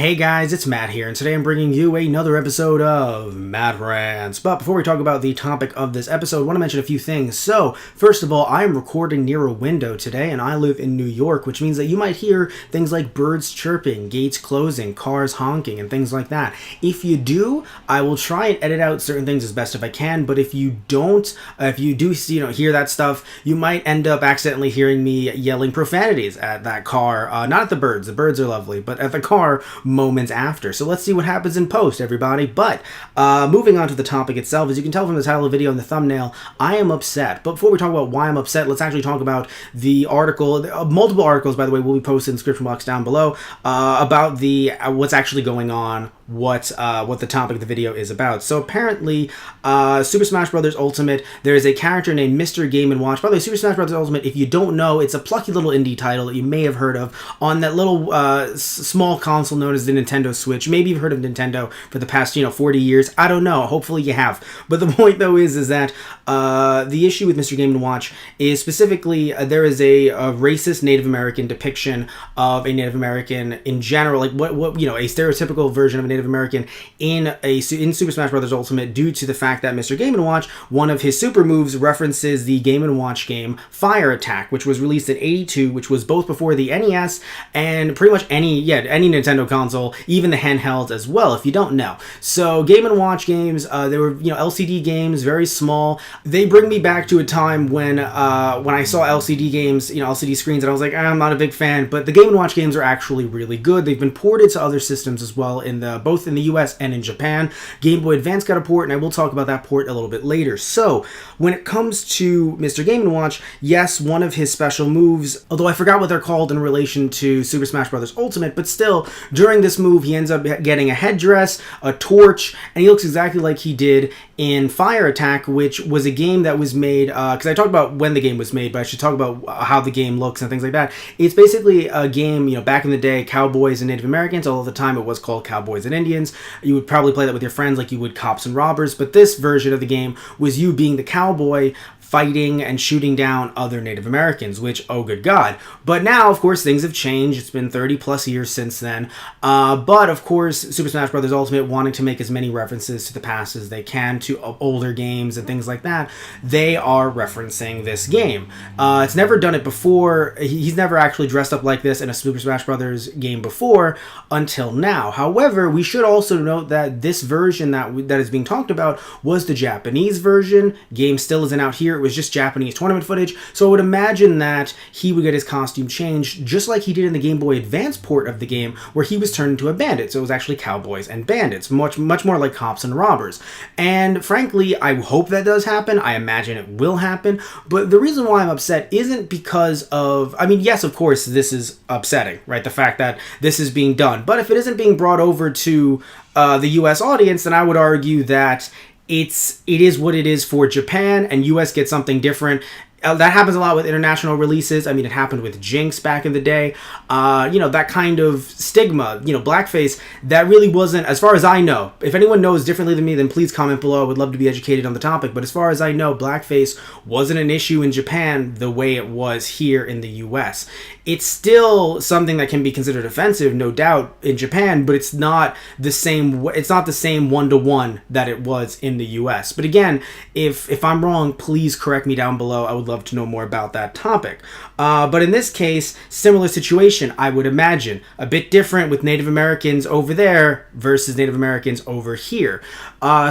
Hey guys, it's Matt here, and today I'm bringing you another episode of Matt Rants. But before we talk about the topic of this episode, I want to mention a few things. So, first of all, I'm recording near a window today, and I live in New York, which means that you might hear things like birds chirping, gates closing, cars honking, and things like that. If you do, I will try and edit out certain things as best if I can, but if you don't, if you do hear that stuff, you might end up accidentally hearing me yelling profanities at that car. Not at the birds are lovely, but at the car moments after. So let's see what happens in post, everybody. But moving on to the topic itself, as you can tell from the title of the video and the thumbnail, I am upset. But before we talk about why I'm upset, let's actually talk about the article. Multiple articles, by the way, will be posted in the description box down below about the what's actually going on, what the topic of the video is about. So apparently, Super Smash Bros. Ultimate, there is a character named Mr. Game & Watch. By the way, Super Smash Bros. Ultimate, if you don't know, it's a plucky little indie title that you may have heard of on that little small console known as the Nintendo Switch. Maybe you've heard of Nintendo for the past 40 years. I don't know. Hopefully you have. But the point though is that the issue with Mr. Game & Watch is specifically there is a racist Native American depiction of a Native American in general, like what a stereotypical version of a Native American in Super Smash Bros. Ultimate, due to the fact that Mr. Game & Watch, one of his super moves references the Game & Watch game Fire Attack, which was released in '82, which was both before the NES and pretty much any Nintendo console, even the handheld as well, if you don't know. So Game & Watch games, they were LCD games, very small. They bring me back to a time when I saw LCD games, LCD screens, and I was like, I'm not a big fan, but the Game & Watch games are actually really good. They've been ported to other systems as well, both in the US and in Japan. Game Boy Advance got a port, and I will talk about that port a little bit later. So when it comes to Mr. Game & Watch, yes, one of his special moves, although I forgot what they're called in relation to Super Smash Bros. Ultimate, but still, during this move, he ends up getting a headdress, a torch, and he looks exactly like he did in Fire Attack, which was a game that was made, because I talked about when the game was made, but I should talk about how the game looks and things like that. It's basically a game, back in the day, cowboys and Native Americans, although at the time it was called Cowboys and Indians. You would probably play that with your friends like you would cops and robbers, but this version of the game was you being the cowboy fighting and shooting down other Native Americans, which, oh good God. But now, of course, things have changed. It's been 30 plus years since then. But, of course, Super Smash Bros. Ultimate, wanting to make as many references to the past as they can, to older games and things like that, they are referencing this game. It's never done it before. He's never actually dressed up like this in a Super Smash Bros. Game before, until now. However, we should also note that this version that is being talked about was the Japanese version. Game still isn't out here. It was just Japanese tournament footage, so I would imagine that he would get his costume changed just like he did in the Game Boy Advance port of the game, where he was turned into a bandit. So it was actually cowboys and bandits, much more like cops and robbers. And frankly, I hope that does happen. I imagine it will happen. But the reason why I'm upset isn't because of, yes, of course, this is upsetting, right? The fact that this is being done. But if it isn't being brought over to the US audience, then I would argue that it is what it is for Japan, and US gets something different. That happens a lot with international releases. It happened with Jinx back in the day. That kind of stigma, blackface, that really wasn't, as far as I know. If anyone knows differently than me, then please comment below. I would love to be educated on the topic. But as far as I know, blackface wasn't an issue in Japan the way it was here in the US. It's still something that can be considered offensive, no doubt, in Japan, but it's not the same one-to-one that it was in the US. But again, if I'm wrong, please correct me down below. I would love to know more about that topic. But in this case, similar situation, I would imagine. A bit different with Native Americans over there versus Native Americans over here.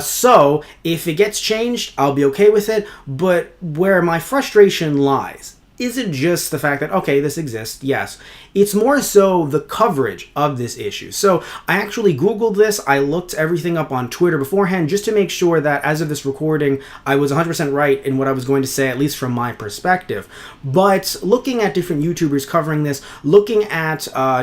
So if it gets changed, I'll be okay with it. But where my frustration lies isn't just the fact that, okay, this exists, yes. It's more so the coverage of this issue. So I actually Googled this. I looked everything up on Twitter beforehand just to make sure that as of this recording, I was 100% right in what I was going to say, at least from my perspective. But looking at different YouTubers covering this, looking at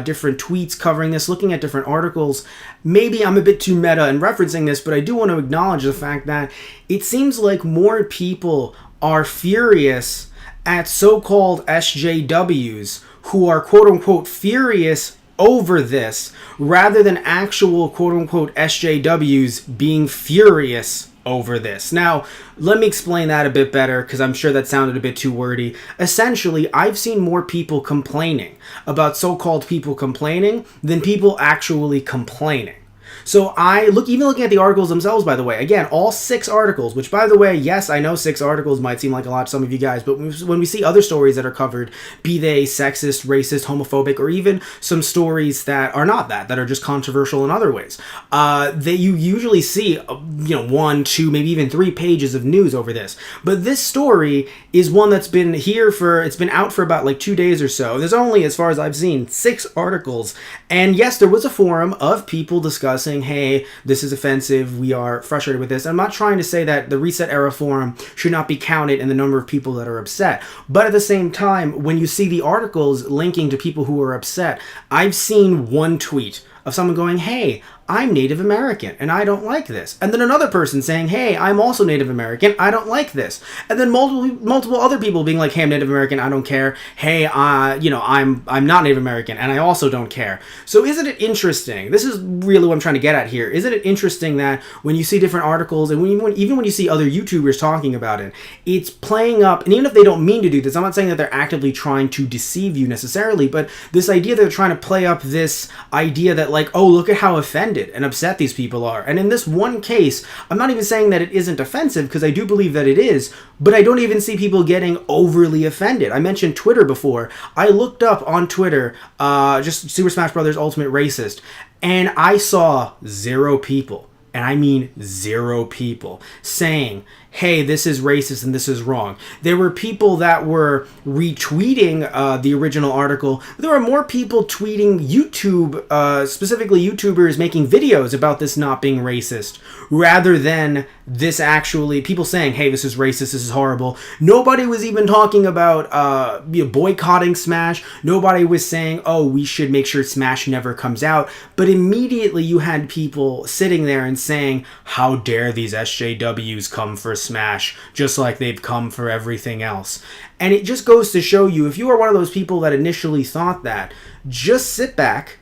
different tweets covering this, looking at different articles, maybe I'm a bit too meta in referencing this, but I do want to acknowledge the fact that it seems like more people are furious at so-called SJWs who are quote-unquote furious over this, rather than actual quote-unquote SJWs being furious over this. Now, let me explain that a bit better, because I'm sure that sounded a bit too wordy. Essentially, I've seen more people complaining about so-called people complaining than people actually complaining. So even looking at the articles themselves, by the way, again, all 6 articles, which, by the way, yes, I know 6 articles might seem like a lot to some of you guys, but when we see other stories that are covered, be they sexist, racist, homophobic, or even some stories that are not that are just controversial in other ways, you usually see, 1, 2, maybe even 3 pages of news over this. But this story is one that's been it's been out for about like 2 days or so. There's only, as far as I've seen, 6 articles. And yes, there was a forum of people discussing, hey, this is offensive, we are frustrated with this. I'm not trying to say that the Reset Era forum should not be counted in the number of people that are upset. But at the same time, when you see the articles linking to people who are upset, I've seen one tweet of someone going, hey, I'm Native American and I don't like this. And then another person saying, hey, I'm also Native American, I don't like this. And then multiple other people being like, hey, I'm Native American, I don't care. Hey, I'm not Native American and I also don't care. So isn't it interesting? This is really what I'm trying to get at here. Isn't it interesting that when you see different articles and even when you see other YouTubers talking about it, it's playing up, and even if they don't mean to do this, I'm not saying that they're actively trying to deceive you necessarily, but this idea that they're trying to play up this idea that like, oh, look at how offended and upset these people are. And in this one case, I'm not even saying that it isn't offensive, because I do believe that it is, but I don't even see people getting overly offended. I mentioned Twitter before. I looked up on Twitter, just Super Smash Bros. Ultimate Racist, and I saw 0 people, and I mean 0 people, saying, hey, this is racist and this is wrong. There were people that were retweeting the original article. There were more people tweeting YouTube, specifically YouTubers making videos about this not being racist, rather than this actually, people saying, hey, this is racist, this is horrible. Nobody was even talking about boycotting Smash. Nobody was saying, oh, we should make sure Smash never comes out. But immediately you had people sitting there and saying, how dare these SJWs come for Smash, just like they've come for everything else. And it just goes to show you, if you are one of those people that initially thought that, just sit back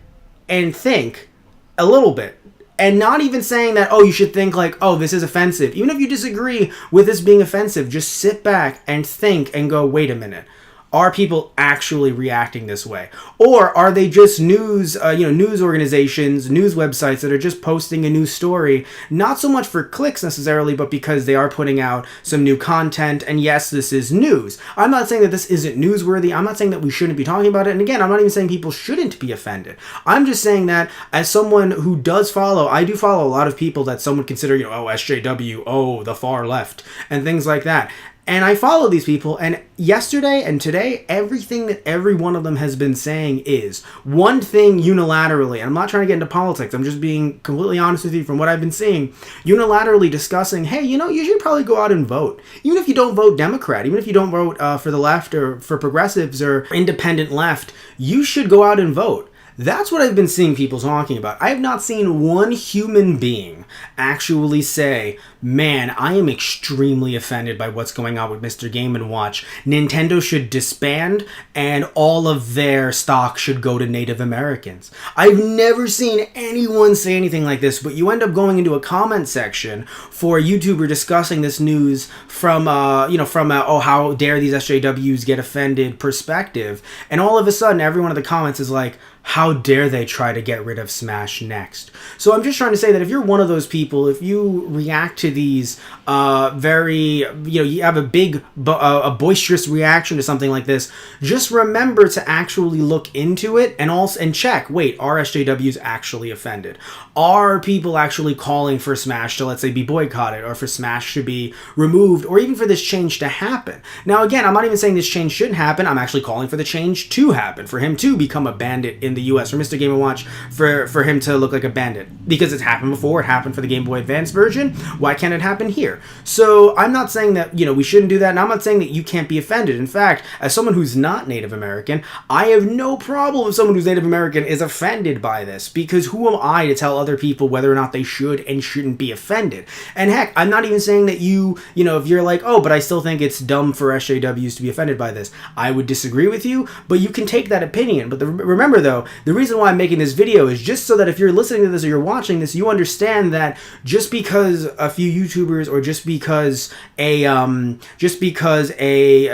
and think a little bit. And not even saying that, oh, you should think like, oh, this is offensive. Even if you disagree with this being offensive, just sit back and think and go, wait a minute. Are people actually reacting this way? Or are they just news organizations, news websites that are just posting a new story, not so much for clicks necessarily, but because they are putting out some new content, and yes, this is news. I'm not saying that this isn't newsworthy. I'm not saying that we shouldn't be talking about it. And again, I'm not even saying people shouldn't be offended. I'm just saying that as someone who does follow, I do follow a lot of people that some would consider, oh, SJW, oh, the far left, and things like that. And I follow these people, and yesterday and today, everything that every one of them has been saying is one thing unilaterally, and I'm not trying to get into politics, I'm just being completely honest with you from what I've been seeing, unilaterally discussing, hey, you should probably go out and vote. Even if you don't vote Democrat, even if you don't vote for the left or for progressives or independent left, you should go out and vote. That's what I've been seeing people talking about. I have not seen one human being actually say, man, I am extremely offended by what's going on with Mr. Game & Watch. Nintendo should disband and all of their stock should go to Native Americans. I've never seen anyone say anything like this, but you end up going into a comment section for a YouTuber discussing this news from oh, how dare these SJWs get offended perspective. And all of a sudden, every one of the comments is like, how dare they try to get rid of Smash next? So I'm just trying to say that if you're one of those people, if you react to these you have a boisterous reaction to something like this, just remember to actually look into it and check, wait, are SJWs actually offended? Are people actually calling for Smash to, let's say, be boycotted, or for Smash to be removed, or even for this change to happen? Now, again, I'm not even saying this change shouldn't happen. I'm actually calling for the change to happen, for him to become a bandit in the US, for Mr. Game & Watch, for him to look like a bandit. Because it's happened before. It happened for the Game Boy Advance version. Why can't it happen here? So I'm not saying that, we shouldn't do that, and I'm not saying that you can't be offended. In fact, as someone who's not Native American, I have no problem if someone who's Native American is offended by this, because who am I to tell other people whether or not they should and shouldn't be offended? And heck, I'm not even saying that if you're like, oh, but I still think it's dumb for SJWs to be offended by this, I would disagree with you, but you can take that opinion. But remember, though, video. The reason why I'm making this video is just so that if you're listening to this or you're watching this, you understand that just because a few YouTubers or just because a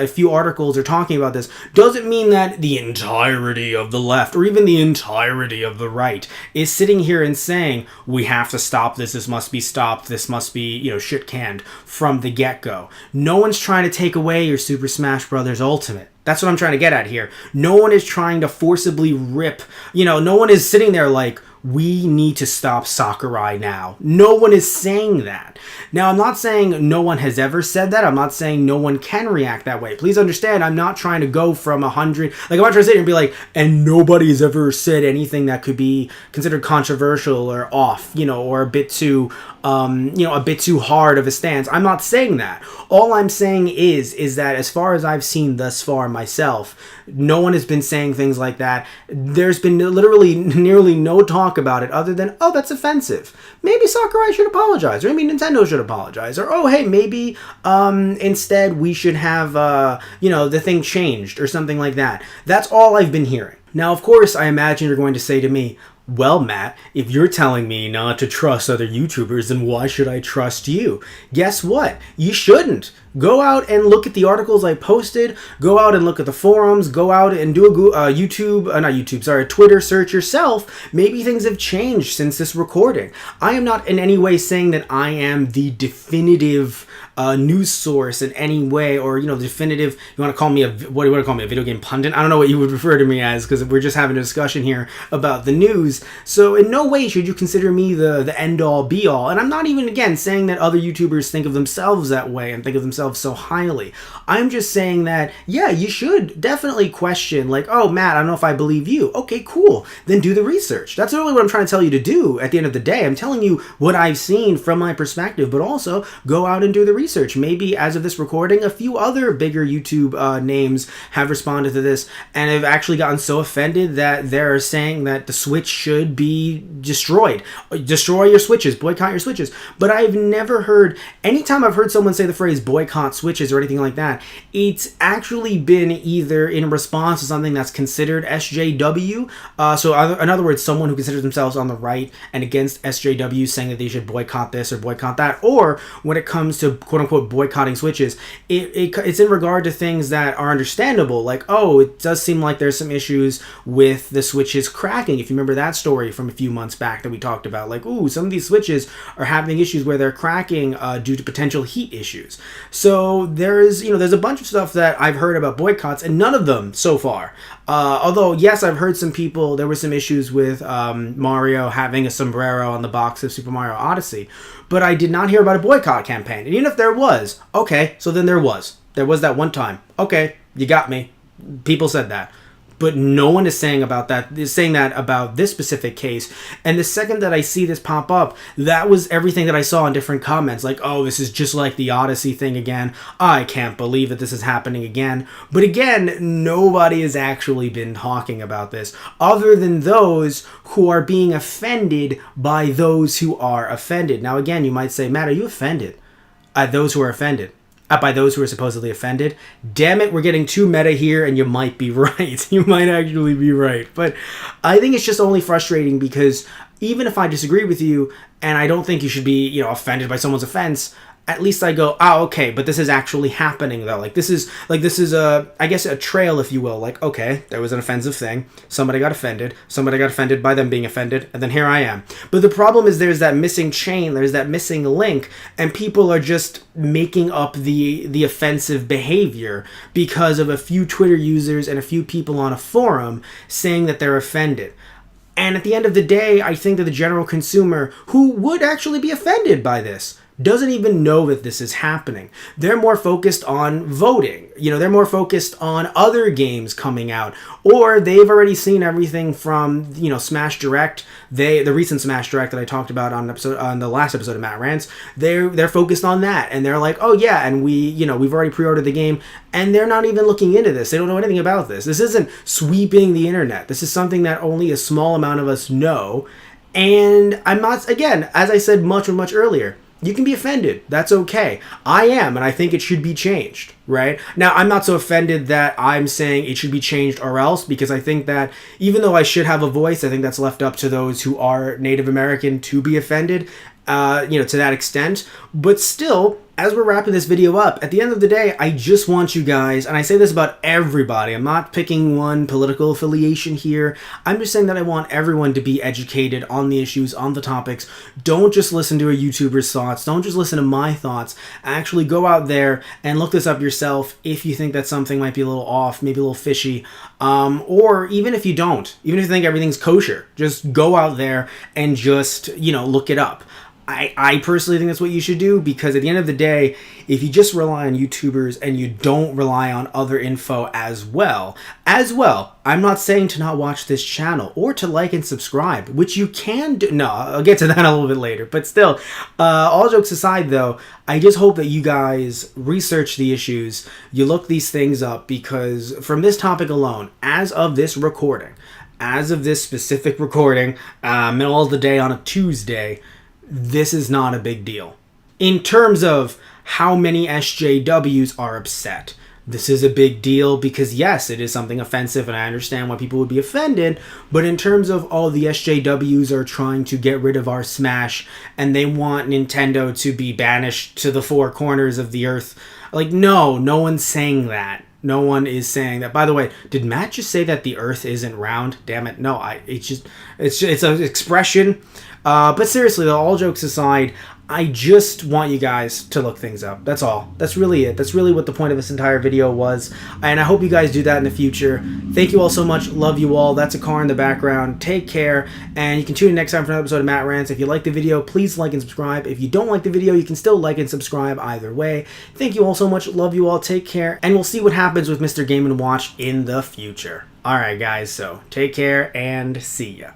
few articles are talking about this doesn't mean that the entirety of the left or even the entirety of the right is sitting here and saying we have to stop this. This must be stopped. This must be, shit canned from the get-go. No one's trying to take away your Super Smash Bros. Ultimate. That's what I'm trying to get at here. No one is trying to forcibly rip, no one is sitting there like, we need to stop Sakurai now. No one is saying that. Now, I'm not saying no one has ever said that. I'm not saying no one can react that way. Please understand, I'm not trying to go from 100. Like, I'm not trying to sit here and be like, and nobody has ever said anything that could be considered controversial or off, or a bit too, a bit too hard of a stance. I'm not saying that. All I'm saying is that as far as I've seen thus far myself, no one has been saying things like that. There's been literally nearly no talk about it other than, oh, that's offensive. Maybe Sakurai should apologize, or maybe Nintendo should apologize, or, oh, hey, maybe instead we should have, the thing changed or something like that. That's all I've been hearing. Now, of course, I imagine you're going to say to me, well, Matt, if you're telling me not to trust other YouTubers, then why should I trust you? Guess what? You shouldn't. Go out and look at the articles I posted. Go out and look at the forums. Go out and do a Twitter search yourself. Maybe things have changed since this recording. I am not in any way saying that I am the definitive news source in any way, or definitive. You want to call me a video game pundit? I don't know what you would refer to me as, because we're just having a discussion here about the news. So in no way should you consider me the end all be all. And I'm not even again saying that other YouTubers think of themselves that way and think of themselves so highly. I'm just saying that you should definitely question, like, oh, Matt, I don't know if I believe you. Okay, cool. Then do the research. That's really what I'm trying to tell you to do. At the end of the day, I'm telling you what I've seen from my perspective, but also go out and do the research. Maybe as of this recording, a few other bigger YouTube names have responded to this and have actually gotten so offended that they're saying that the Switch should be destroyed. Destroy your Switches, boycott your Switches. But I've never heard, anytime I've heard someone say the phrase boycott Switches or anything like that, it's actually been either in response to something that's considered SJW. In other words, someone who considers themselves on the right and against SJW saying that they should boycott this or boycott that. Or when it comes to quote-unquote boycotting Switches, it's in regard to things that are understandable, like, oh, it does seem like there's some issues with the Switches cracking. If you remember that story from a few months back that we talked about, like, ooh, some of these Switches are having issues where they're cracking due to potential heat issues. So there's a bunch of stuff that I've heard about boycotts, and none of them so far. Although, yes, I've heard some people, there were some issues with Mario having a sombrero on the box of Super Mario Odyssey, but I did not hear about a boycott campaign. And even if there was, okay, so then there was. There was that one time. Okay, you got me. People said that. But no one is saying that about this specific case. And the second that I see this pop up, that was everything that I saw in different comments. Like, oh, this is just like the Odyssey thing again. I can't believe that this is happening again. But again, nobody has actually been talking about this other than those who are being offended by those who are offended. Now, again, you might say, Matt, are you offended at those who are offended? By those who are supposedly offended? Damn it, we're getting too meta here, and you might be right. You might actually be right. But I think it's just only frustrating because even if I disagree with you, and I don't think you should be, offended by someone's offense, at least I go, okay, but this is actually happening though. This is I guess a trail, if you will. Like, okay, there was an offensive thing. Somebody got offended by them being offended, and then here I am. But the problem is there's that missing chain, there's that missing link, and people are just making up the offensive behavior because of a few Twitter users and a few people on a forum saying that they're offended. And at the end of the day, I think that the general consumer who would actually be offended by this doesn't even know that this is happening. They're more focused on voting. They're more focused on other games coming out. Or they've already seen everything from, Smash Direct. The recent Smash Direct that I talked about on the last episode of Matt Rants. They're focused on that. And they're like, oh yeah, and we've already pre-ordered the game. And they're not even looking into this. They don't know anything about this. This isn't sweeping the internet. This is something that only a small amount of us know. And I'm not, again, as I said much earlier, You can be offended. That's okay. I am, and I think it should be changed, right? Now, I'm not so offended that I'm saying it should be changed or else, because I think that even though I should have a voice, I think that's left up to those who are Native American to be offended, to that extent. But still, as we're wrapping this video up, at the end of the day, I just want you guys, and I say this about everybody, I'm not picking one political affiliation here, I'm just saying that I want everyone to be educated on the issues, on the topics. Don't just listen to a YouTuber's thoughts, don't just listen to my thoughts, actually go out there and look this up yourself if you think that something might be a little off, maybe a little fishy, or even if you don't, even if you think everything's kosher, just go out there and just, look it up. I personally think that's what you should do, because at the end of the day, if you just rely on YouTubers and you don't rely on other info as well, I'm not saying to not watch this channel or to like and subscribe, which you can do. No, I'll get to that a little bit later. But still, all jokes aside though, I just hope that you guys research the issues, you look these things up, because from this topic alone, as of this specific recording, middle of the day on a Tuesday, this is not a big deal. In terms of how many SJWs are upset, this is a big deal because, yes, it is something offensive, and I understand why people would be offended, but in terms of all the SJWs are trying to get rid of our Smash, and they want Nintendo to be banished to the four corners of the earth, no one's saying that. No one is saying that. By the way, did Matt just say that the earth isn't round? Damn it. No, it's an expression. But seriously though, all jokes aside, I just want you guys to look things up. That's all. That's really it. That's really what the point of this entire video was. And I hope you guys do that in the future. Thank you all so much. Love you all. That's a car in the background. Take care. And you can tune in next time for another episode of Matt Rants. If you like the video, please like and subscribe. If you don't like the video, you can still like and subscribe either way. Thank you all so much. Love you all. Take care. And we'll see what happens with Mr. Game & Watch in the future. Alright guys, so take care and see ya.